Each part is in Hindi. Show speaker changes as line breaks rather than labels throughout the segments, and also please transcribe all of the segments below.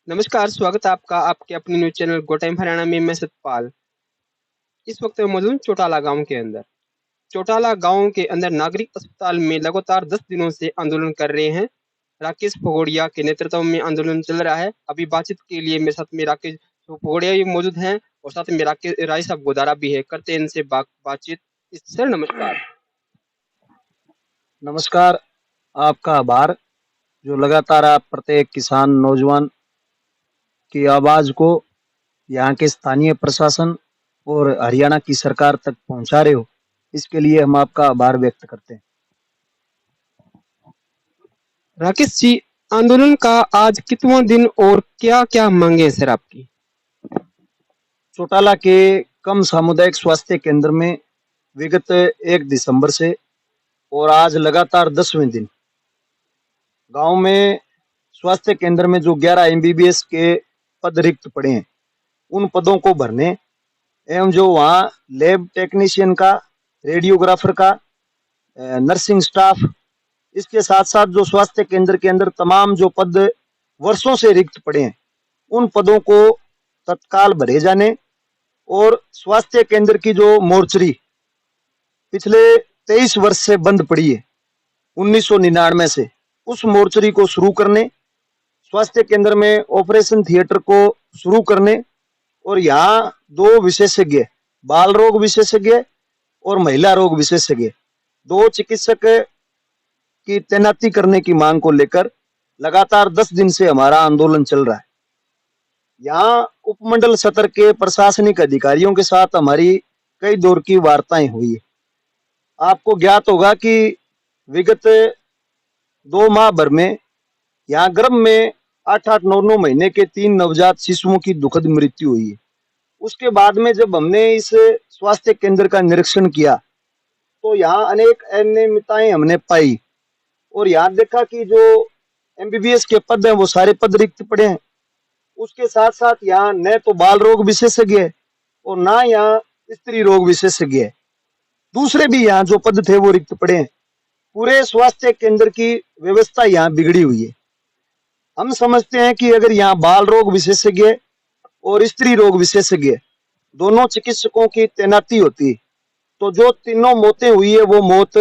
नमस्कार, स्वागत है आपका आपके अपने news channel go time Haryana में। मैं सतपाल। इस वक्त मैं मौजूद हूँ चौटाला गाँव के अंदर। चौटाला गाँव के अंदर नागरिक अस्पताल में लगातार 10 दिनों से आंदोलन कर रहे हैं। राकेश भगोड़िया के नेतृत्व में आंदोलन चल रहा है। अभी बातचीत के लिए मेरे साथ में राकेश भगोड़िया भी मौजूद हैं और साथ में राय साहब गोदारा भी है। करते हैं इनसे बातचीत। सर नमस्कार।
नमस्कार। आपका आभार जो लगातार आप प्रत्येक किसान नौजवान की आवाज को यहाँ के स्थानीय प्रशासन और हरियाणा की सरकार तक पहुँचा रहे हो, इसके लिए हम आपका आभार व्यक्त करते हैं।
राकेश जी, आंदोलन का आज कितवां दिन और क्या-क्या मांगे हैं सर आपकी?
चौटाला के कम सामुदायिक स्वास्थ्य केंद्र में विगत 1 दिसंबर से और आज लगातार 10वें दिन गांव में स्वास्थ्य केंद्र में जो 11 एमबीबीएस के पद रिक्त पड़े हैं, उन पदों को भरने एवं जो वहाँ लैब टेक्नीशियन का, रेडियोग्राफर का, नर्सिंग स्टाफ, इसके साथ साथ जो स्वास्थ्य केंद्र के अंदर तमाम जो पद वर्षों से रिक्त पड़े हैं, उन पदों को तत्काल भरे जाने और स्वास्थ्य केंद्र की जो मोर्चरी पिछले 23 वर्ष से बंद पड़ी है 1999 से, उस मोर्चरी को शुरू करने, स्वास्थ्य केंद्र में ऑपरेशन थिएटर को शुरू करने और यहाँ 2 विशेषज्ञ, बाल रोग विशेषज्ञ और महिला रोग विशेषज्ञ, 2 चिकित्सक की तैनाती करने की मांग को लेकर लगातार 10 दिन से हमारा आंदोलन चल रहा है। यहाँ उपमंडल सत्र के प्रशासनिक अधिकारियों के साथ हमारी कई दौर की वार्ताएं हुई है। आपको ज्ञात होगा कि विगत 2 माह भर में यहाँ गर्भ में 8-8, 9-9 महीने के 3 नवजात शिशुओं की दुखद मृत्यु हुई है। उसके बाद में जब हमने इस स्वास्थ्य केंद्र का निरीक्षण किया तो यहाँ अनेक अनियमितताएं हमने पाई और यहाँ देखा कि जो एमबीबीएस के पद हैं वो सारे पद रिक्त पड़े हैं। उसके साथ साथ यहाँ न तो बाल रोग विशेषज्ञ है और ना यहाँ स्त्री रोग विशेषज्ञ है। दूसरे भी यहाँ जो पद थे वो रिक्त पड़े हैं। पूरे स्वास्थ्य केंद्र की व्यवस्था यहाँ बिगड़ी हुई है। हम समझते हैं कि अगर यहाँ बाल रोग विशेषज्ञ और स्त्री रोग विशेषज्ञ दोनों चिकित्सकों की तैनाती होती तो जो तीनों मौतें हुई है वो मौत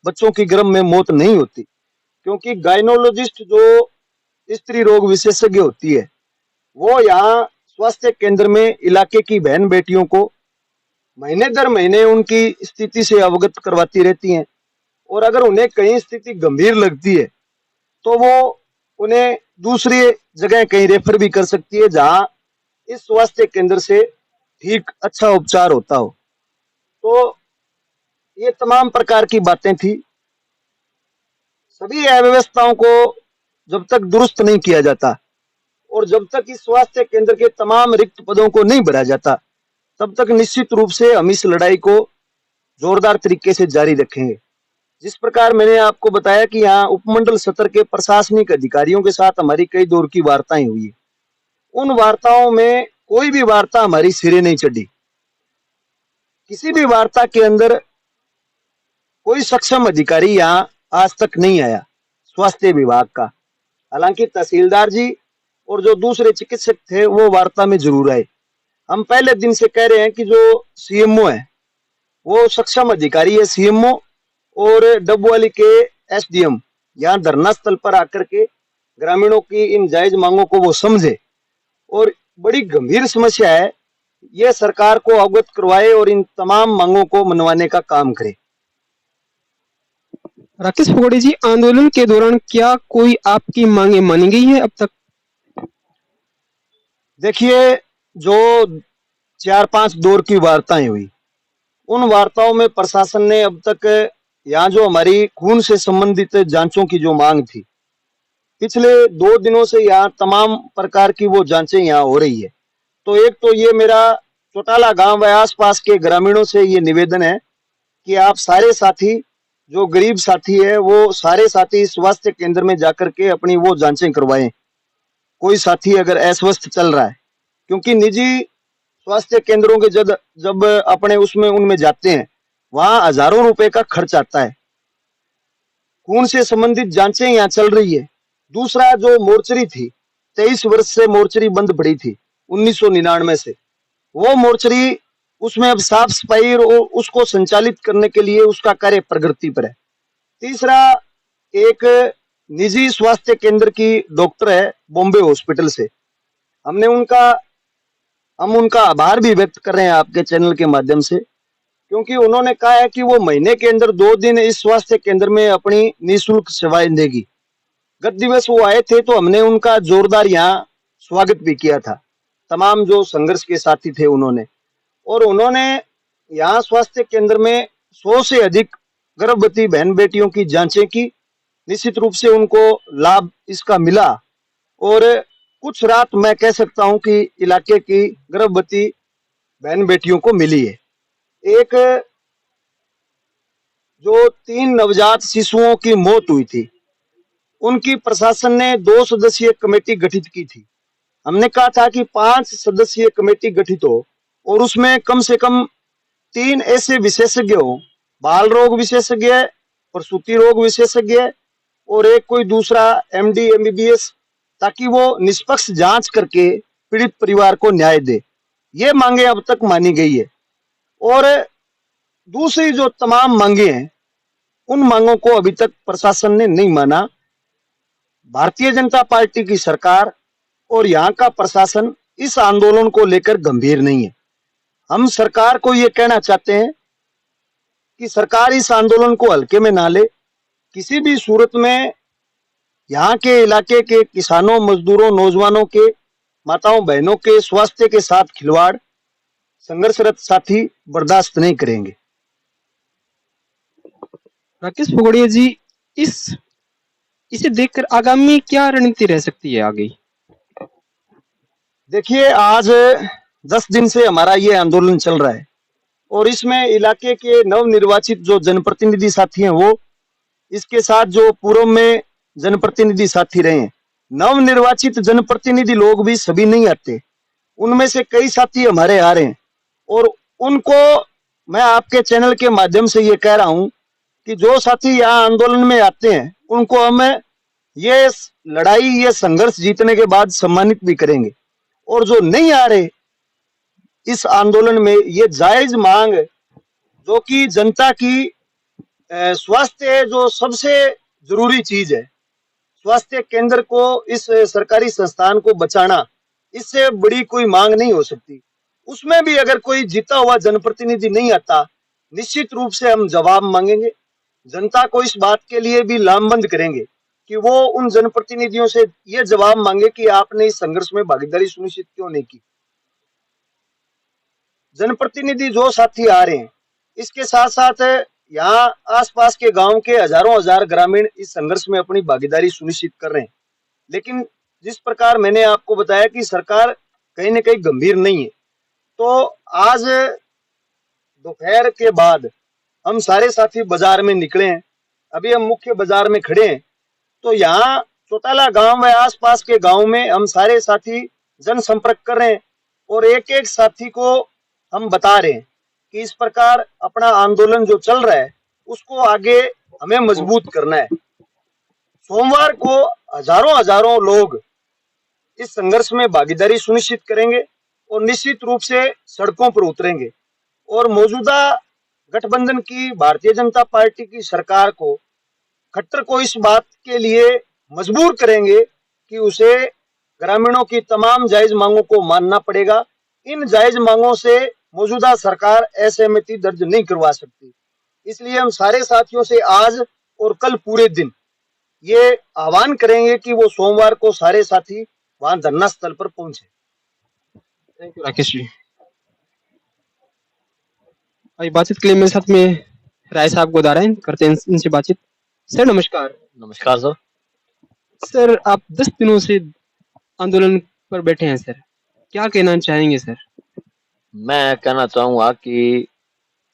बच्चों की गर्भ में मौत नहीं होती, क्योंकि गायनोलॉजिस्ट जो स्त्री रोग विशेषज्ञ होती है वो यहाँ स्वास्थ्य केंद्र में इलाके की बहन बेटियों को महीने दर महीने उनकी स्थिति से अवगत करवाती रहती हैं और अगर उन्हें कहीं स्थिति गंभीर लगती है तो वो उन्हें दूसरी जगह कहीं रेफर भी कर सकती है जहां इस स्वास्थ्य केंद्र से ठीक अच्छा उपचार होता हो। तो ये तमाम प्रकार की बातें थी। सभी अव्यवस्थाओं को जब तक दुरुस्त नहीं किया जाता और जब तक इस स्वास्थ्य केंद्र के तमाम रिक्त पदों को नहीं भरा जाता, तब तक निश्चित रूप से हम इस लड़ाई को जोरदार तरीके से जारी रखेंगे। जिस प्रकार मैंने आपको बताया कि यहाँ उपमंडल सत्र के प्रशासनिक अधिकारियों के साथ हमारी कई दौर की वार्ताएं हुई, उन वार्ताओं में कोई भी वार्ता हमारी सिरे नहीं चढ़ी। किसी भी वार्ता के अंदर कोई सक्षम अधिकारी यहाँ आज तक नहीं आया स्वास्थ्य विभाग का। हालांकि तहसीलदार जी और जो दूसरे चिकित्सक थे वो वार्ता में जरूर आए। हम पहले दिन से कह रहे हैं कि जो सीएमओ है वो सक्षम अधिकारी है, सीएमओ और डबवाली के एसडीएम यहाँ धरना स्थल पर आकर के ग्रामीणों की इन जायज मांगों को वो समझे और बड़ी गंभीर समस्या है ये सरकार को अवगत करवाए और इन तमाम मांगों को मनवाने का काम करे।
राकेश भगोड़िया जी, आंदोलन के दौरान क्या कोई आपकी मांगे मानी गई है अब तक?
देखिए, जो 4-5 दौर की वार्ताएं हुई, उन वार्ताओं में प्रशासन ने अब तक यहाँ जो हमारी खून से संबंधित जांचों की जो मांग थी, पिछले 2 दिनों से यहाँ तमाम प्रकार की वो जांचें यहाँ हो रही है। तो एक तो ये मेरा चौटाला गांव व आसपास के ग्रामीणों से ये निवेदन है कि आप सारे साथी, जो गरीब साथी है वो सारे साथी स्वास्थ्य केंद्र में जाकर के अपनी वो जांचें करवाएं। कोई साथी अगर अस्वस्थ चल रहा है, क्योंकि निजी स्वास्थ्य केंद्रों के जब अपने उसमें उनमें जाते हैं वहां हजारों रुपए का खर्च आता है। खून से संबंधित जांचें यहाँ चल रही है। दूसरा जो मोर्चरी थी 23 वर्ष से मोर्चरी बंद पड़ी थी 1999 से। वो मोर्चरी, उसमें अब साफ सफाई और उसको संचालित करने के लिए उसका कार्य प्रगति पर है। तीसरा, एक निजी स्वास्थ्य केंद्र की डॉक्टर है बॉम्बे हॉस्पिटल से, हम उनका आभार भी व्यक्त कर रहे हैं आपके चैनल के माध्यम से, क्योंकि उन्होंने कहा है कि वो महीने के अंदर 2 दिन इस स्वास्थ्य केंद्र में अपनी निःशुल्क सेवाएं देगी। गत दिवस वो आए थे तो हमने उनका जोरदार यहाँ स्वागत भी किया था, तमाम जो संघर्ष के साथी थे उन्होंने। और उन्होंने यहाँ स्वास्थ्य केंद्र में 100 से अधिक गर्भवती बहन बेटियों की जांचें की। निश्चित रूप से उनको लाभ इसका मिला और कुछ राहत मैं कह सकता हूं कि इलाके की गर्भवती बहन बेटियों को मिली है। एक जो 3 नवजात शिशुओं की मौत हुई थी, उनकी प्रशासन ने 2 सदस्यीय कमेटी गठित की थी। हमने कहा था कि 5 सदस्यीय कमेटी गठित हो और उसमें कम से कम 3 ऐसे विशेषज्ञ हो, बाल रोग विशेषज्ञ, प्रसूति रोग विशेषज्ञ और एक कोई दूसरा MD MBBS, ताकि वो निष्पक्ष जांच करके पीड़ित परिवार को न्याय दे। ये मांगे अब तक मानी गई है। और दूसरी जो तमाम मांगे हैं, उन मांगों को अभी तक प्रशासन ने नहीं माना। भारतीय जनता पार्टी की सरकार और यहाँ का प्रशासन इस आंदोलन को लेकर गंभीर नहीं है। हम सरकार को ये कहना चाहते हैं कि सरकार इस आंदोलन को हल्के में ना ले। किसी भी सूरत में यहाँ के इलाके के किसानों, मजदूरों, नौजवानों के, माताओं बहनों के स्वास्थ्य के साथ खिलवाड़ संघर्षरत साथी बर्दाश्त नहीं करेंगे।
राकेश पगोड़िया जी, इसे देखकर आगामी क्या रणनीति रह सकती है आगे?
देखिए, आज 10 दिन से हमारा ये आंदोलन चल रहा है और इसमें इलाके के नवनिर्वाचित जो जनप्रतिनिधि साथी हैं, वो इसके साथ जो पूर्व में जनप्रतिनिधि साथी रहे हैं, नवनिर्वाचित जनप्रतिनिधि लोग भी सभी नहीं आते, उनमें से कई साथी हमारे आ रहे हैं। और उनको मैं आपके चैनल के माध्यम से ये कह रहा हूं कि जो साथी यहाँ आंदोलन में आते हैं, उनको हम ये लड़ाई, ये संघर्ष जीतने के बाद सम्मानित भी करेंगे। और जो नहीं आ रहे इस आंदोलन में, ये जायज मांग जो कि जनता की स्वास्थ्य जो सबसे जरूरी चीज है, स्वास्थ्य केंद्र को, इस सरकारी संस्थान को बचाना, इससे बड़ी कोई मांग नहीं हो सकती। उसमें भी अगर कोई जीता हुआ जनप्रतिनिधि नहीं आता, निश्चित रूप से हम जवाब मांगेंगे। जनता को इस बात के लिए भी लामबंद करेंगे कि वो उन जनप्रतिनिधियों से ये जवाब मांगे कि आपने इस संघर्ष में भागीदारी सुनिश्चित क्यों नहीं की। जनप्रतिनिधि जो साथी आ रहे हैं, इसके साथ साथ यहाँ आसपास के गांव के हजारों हजार ग्रामीण इस संघर्ष में अपनी भागीदारी सुनिश्चित कर रहे हैं। लेकिन जिस प्रकार मैंने आपको बताया कि सरकार कहीं न कहीं गंभीर नहीं है, तो आज दोपहर के बाद हम सारे साथी बाजार में निकले हैं। अभी हम मुख्य बाजार में खड़े हैं, तो यहाँ चौटाला गांव व आसपास के गांव में हम सारे साथी जनसंपर्क कर रहे हैं और एक एक साथी को हम बता रहे हैं कि इस प्रकार अपना आंदोलन जो चल रहा है, उसको आगे हमें मजबूत करना है। सोमवार को हजारों हजारों लोग इस संघर्ष में भागीदारी सुनिश्चित करेंगे और निश्चित रूप से सड़कों पर उतरेंगे और मौजूदा गठबंधन की भारतीय जनता पार्टी की सरकार को, खट्टर को इस बात के लिए मजबूर करेंगे कि उसे ग्रामीणों की तमाम जायज मांगों को मानना पड़ेगा। इन जायज मांगों से मौजूदा सरकार असहमति दर्ज नहीं करवा सकती। इसलिए हम सारे साथियों से आज और कल पूरे दिन ये आह्वान करेंगे कि वो सोमवार को सारे साथी वहां धरना स्थल पर पहुंचे।
Thank you Rakesh ji. अभी बातचीत के लिए मेरे साथ में राय साहब गोदारा हैं, करते हैं इनसे बातचीत। सर नमस्कार।
नमस्कार सर।
सर, आप 10 दिनों से आंदोलन पर बैठे हैं सर, क्या कहना चाहेंगे सर?
मैं कहना चाहूंगा कि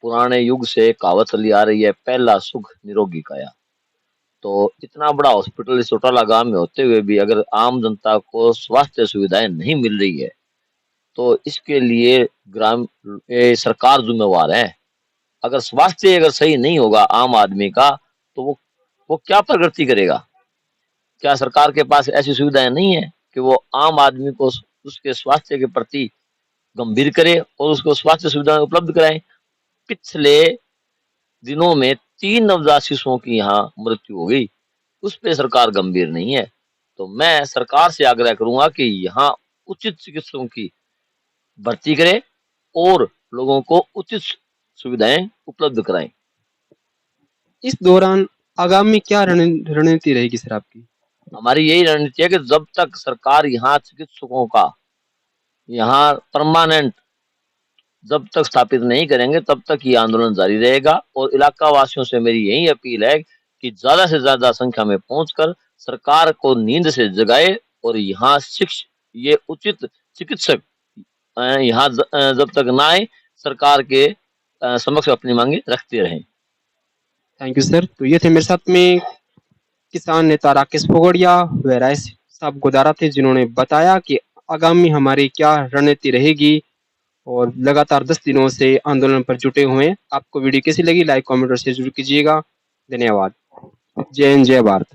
पुराने युग से कहावत चली आ रही है, पहला सुख निरोगी काया। तो इतना बड़ा हॉस्पिटल इस चौटाला गांव में होते हुए भी अगर आम जनता को स्वास्थ्य सुविधाएं नहीं मिल रही है, तो इसके लिए सरकार जिम्मेवार है। अगर स्वास्थ्य अगर सही नहीं होगा आम आदमी का, तो वो क्या प्रगति करेगा? क्या सरकार के पास ऐसी सुविधाएं नहीं है कि वो आम आदमी को उसके स्वास्थ्य के प्रति गंभीर करे और उसको स्वास्थ्य सुविधाएं उपलब्ध कराएं। पिछले दिनों में 3 नवजात शिशुओं की यहाँ मृत्यु हो गई, उस पे सरकार गंभीर नहीं है। तो मैं सरकार से आग्रह करूंगा कि यहाँ उचित चिकित्सकों की भर्ती करे और लोगों को उचित सुविधाएं उपलब्ध कराएं।
इस दौरान आगामी क्या रणनीति रहेगी सर आपकी?
हमारी यही रणनीति है कि जब तक सरकार यहाँ चिकित्सकों का यहाँ परमानेंट जब तक स्थापित नहीं करेंगे तब तक ये आंदोलन जारी रहेगा। और इलाका वासियों से मेरी यही अपील है कि ज्यादा से ज्यादा संख्या में पहुंचकर सरकार को नींद से जगाए और यहाँ ये उचित चिकित्सक यहाँ जब तक ना आए सरकार के समक्ष अपनी मांगे रखते रहें।
Thank you sir. तो ये थे मेरे साथ में किसान नेता राकेश फोगड़िया व राय साहब गोदारा थे, जिन्होंने बताया कि आगामी हमारी क्या रणनीति रहेगी और लगातार 10 दिनों से आंदोलन पर जुटे हुए हैं। आपको वीडियो कैसी लगी? लाइक, कमेंट और शेयर जरूर कीजिएगा। धन्यवाद। जय हिंद, जय भारत।